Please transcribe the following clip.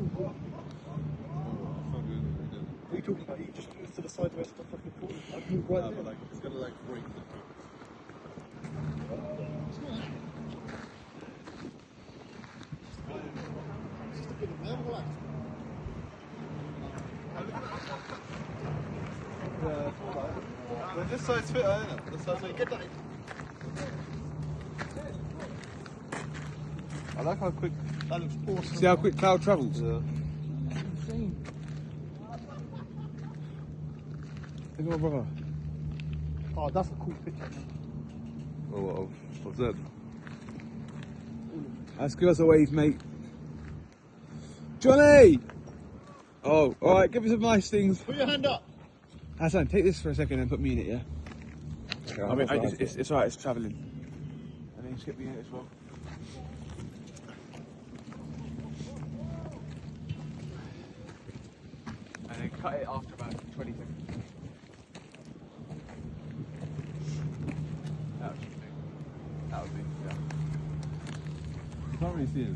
What are you talking about? You just move to the side where stuff like important. I'd move right there. But like, it's gonna like break the It's just a bit of relax. Yeah, it's all right. But this side's fit, isn't it? This side's like, get that. I like how quick that looks awesome. See how quick cloud travels? Yeah. Insane. Look at my brother. Oh, that's a cool picture, man. Oh, of that. Let's give us a wave, mate. Johnny! Oh, alright, give us some nice things. Put your hand up. Hassan, take this for a second and put me in it, yeah? Okay, I mean, it's alright, it's travelling. And then skip me in it as well. And then cut it after about 20 seconds. That would be, yeah. You can't really see it.